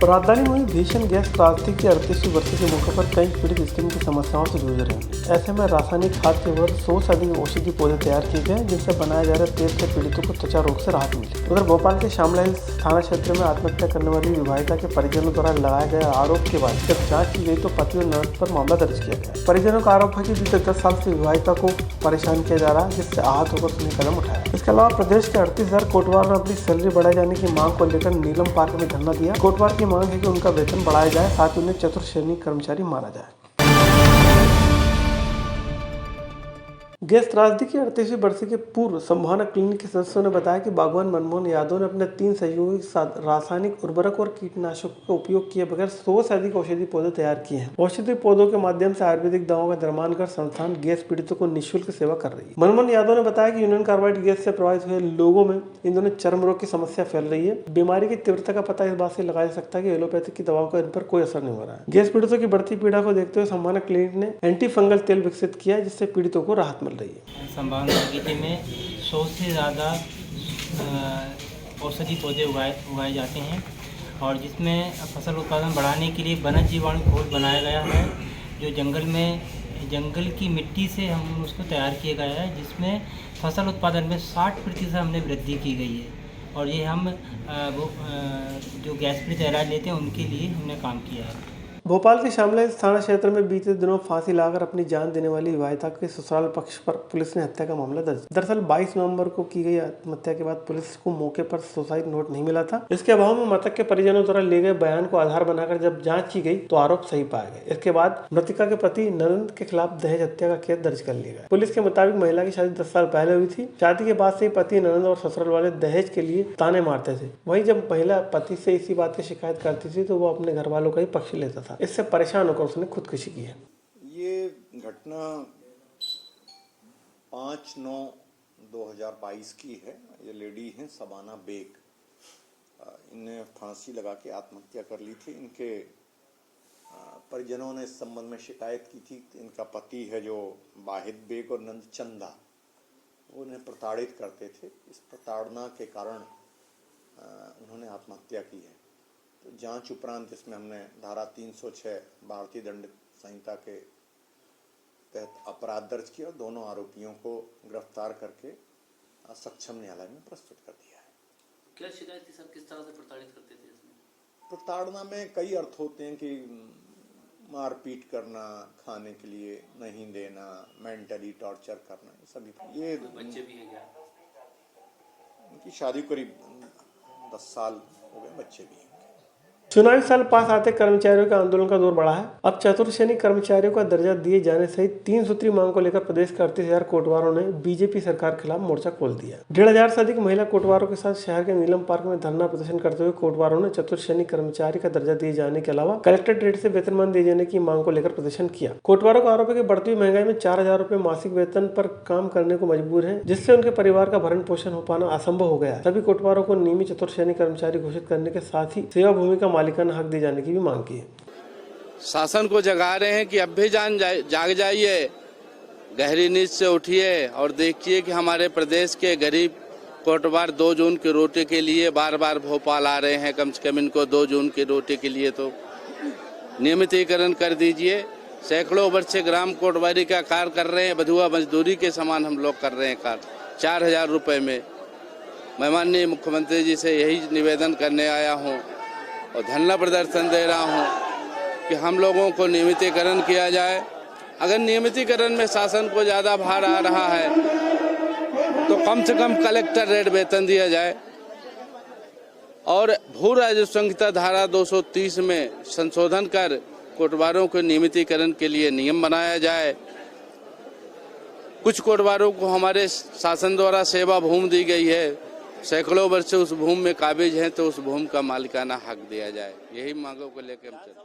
राजधानी में भीषण गैस त्रासदी की 38वीं बरसी के मौके पर कई पीड़ित स्किन की समस्याओं से जूझ रहे हैं। ऐसे में रासायनिक खाद के बदले 100 से अधिक औषधि पौधे तैयार किए गए जिनसे बनाए जा रहे तेल से पीड़ितों को त्वचा रोग से राहत मिली। उधर भोपाल के शामला हिल्स थाना क्षेत्र में आत्महत्या करने वाली विवाहिता के परिजनों द्वारा लगाए गए आरोप के बाद जब जाँच की गई तो पति और ननद पर मामला दर्ज किया गया। परिजनों का आरोप है कि बीते 10 साल से विवाहिता को परेशान किया जा रहा है, जिससे आहत होकर उसने कदम उठाया। इसके अलावा प्रदेश के 38,000 कोटवार ने अपनी सैलरी बढ़ाए जाने की मांग को लेकर नीलम पार्क में धरना दिया। कोटवार की मांग है कि उनका वेतन बढ़ाया जाए, साथ ही उन्हें चतुर्श्रेणी कर्मचारी माना जाए। गैस त्रासदी की 38वीं बरसी के पूर्व संभावना क्लिनिक के सदस्यों ने बताया कि बागवान मनमोहन यादव ने अपने 3 सहयोगी के साथ रासायनिक उर्वरक और कीटनाशकों का उपयोग किए बगैर 100 से अधिक औषधि पौधे तैयार किए हैं। औषधि पौधों के माध्यम से आयुर्वेदिक दवाओं का निर्माण कर संस्थान गैस पीड़ितों को निःशुल्क सेवा कर रही है। मनमोहन यादव ने बताया कि यूनियन कार्बाइड गैस से प्रभावित हुए लोगों में इन दोनों चर्म रोग की समस्या फैल रही है। बीमारी की तीव्रता का पता इस बात से लगाया जा सकता है कि एलोपैथिक की दवाओं का इन पर कोई असर नहीं हो रहा है। गैस पीड़ितों की बढ़ती पीड़ा को देखते हुए संभावना क्लिनिक ने एंटी फंगल तेल विकसित किया है, जिससे पीड़ितों को राहत मिल रही है। संभावना बगीचे में 100 से ज़्यादा औषधि पौधे उगाए जाते हैं और जिसमें फसल उत्पादन बढ़ाने के लिए वनज जीवाणु घोल बनाया गया है, जो जंगल की मिट्टी से हम उसको तैयार किया गया है, जिसमें फसल उत्पादन में 60% हमने वृद्धि की गई है। और ये हम जो गैस पीड़ित इलाज लेते हैं उनके लिए हमने काम किया है। भोपाल के शामला हिल्स थाना क्षेत्र में बीते दिनों फांसी लगाकर अपनी जान देने वाली विवाहिता के ससुराल पक्ष पर पुलिस ने हत्या का मामला दर्ज। दरअसल 22 नवंबर को की गई आत्महत्या के बाद पुलिस को मौके पर सुसाइड नोट नहीं मिला था। इसके अभाव में मृतक के परिजनों द्वारा लिए गए बयान को आधार बनाकर जब जांच की गई तो आरोप सही पाए गए। इसके बाद मृतका के पति ननद के खिलाफ दहेज हत्या का केस दर्ज कर लिया गया। पुलिस के मुताबिक महिला की शादी 10 साल पहले हुई थी। शादी के बाद से ही पति ननद और ससुराल वाले दहेज के लिए ताने मारते थे। वहीं जब महिला पति से इसी बात की शिकायत करती थी तो वो अपने घर वालों का ही पक्ष लेता था। इससे परेशान होकर उसने खुदकुशी की है। ये घटना 5/9/2022 की है। ये लेडी हैं शबाना बेग। इन्हें फांसी लगा के आत्महत्या कर ली थी। इनके परिजनों ने इस संबंध में शिकायत की थी। इनका पति है जो वाहिद बेग और नंद चंदा, वो इन्हें प्रताड़ित करते थे। इस प्रताड़ना के कारण उन्होंने आत्महत्या की है। तो जांच उपरांत इसमें हमने धारा 306 भारतीय दंड संहिता के तहत अपराध दर्ज किया और दोनों आरोपियों को गिरफ्तार करके सक्षम न्यायालय में प्रस्तुत कर दिया है। क्या शिकायत थी सर, किस तरह से प्रताड़ित करते थे इसमें? प्रताड़ना में कई अर्थ होते हैं कि मारपीट करना, खाने के लिए नहीं देना, मेंटली टॉर्चर करना, ये सभी। ये बच्चे भी हैं क्या? उनकी शादी करीब 10 साल हो गए, बच्चे भी हैं। चुनावी साल पास आते कर्मचारियों के आंदोलन का दौर बढ़ा है। अब चतुर्श्रेणी कर्मचारियों का दर्जा दिए जाने सहित 3 सूत्री मांग को लेकर प्रदेश के 38,000 कोटवारों ने बीजेपी सरकार के खिलाफ मोर्चा खोल दिया। 1,500 से अधिक महिला कोटवारों के साथ शहर के नीलम पार्क में धरना प्रदर्शन करते हुए कोटवारों ने चतुर्श्रेणी कर्मचारी का दर्जा दिए जाने के अलावा कलेक्टर रेट से वेतनमान दिए जाने की मांग को लेकर प्रदर्शन किया। कोटवारों का आरोप है कि बढ़ती हुई महंगाई में 4,000 रुपए मासिक वेतन पर काम करने को मजबूर है, जिससे उनके परिवार का भरण पोषण हो पाना असंभव हो गया है। सभी कोटवारों को नियमित चतुर्श्रेणी कर्मचारी घोषित करने के साथ ही सेवा भूमि का मालिकाना हक दिए जाने की भी मांग की है। शासन को जगा रहे हैं कि अब भी जाग जाइए, गहरी नींद से उठिए और देखिए कि हमारे प्रदेश के गरीब कोटवार 2 जून की रोटी के लिए बार बार भोपाल आ रहे हैं। कम से कम इनको 2 जून की रोटी के लिए तो नियमितीकरण कर दीजिए। सैकड़ों वर्ष से ग्राम कोटवारी का कार्य कर रहे हैं, बधुआ मजदूरी के समान हम लोग कर रहे हैं कार्य 4,000 रुपये में। मैं माननीय मुख्यमंत्री जी से यही निवेदन करने आया हूँ और धरना प्रदर्शन दे रहा हूँ कि हम लोगों को नियमितीकरण किया जाए। अगर नियमितीकरण में शासन को ज़्यादा भार आ रहा है तो कम से कम कलेक्टर रेट वेतन दिया जाए और भू राजस्व संहिता धारा 230 में संशोधन कर कोटवारों के नियमितीकरण के लिए नियम बनाया जाए। कुछ कोटवारों को हमारे शासन द्वारा सेवा भूमि दी गई है, सैकड़ों वर्ष से उस भूमि में काबिज हैं, तो उस भूमि का मालिकाना हक दिया जाए। यही मांगों को लेकर हम चलते हैं।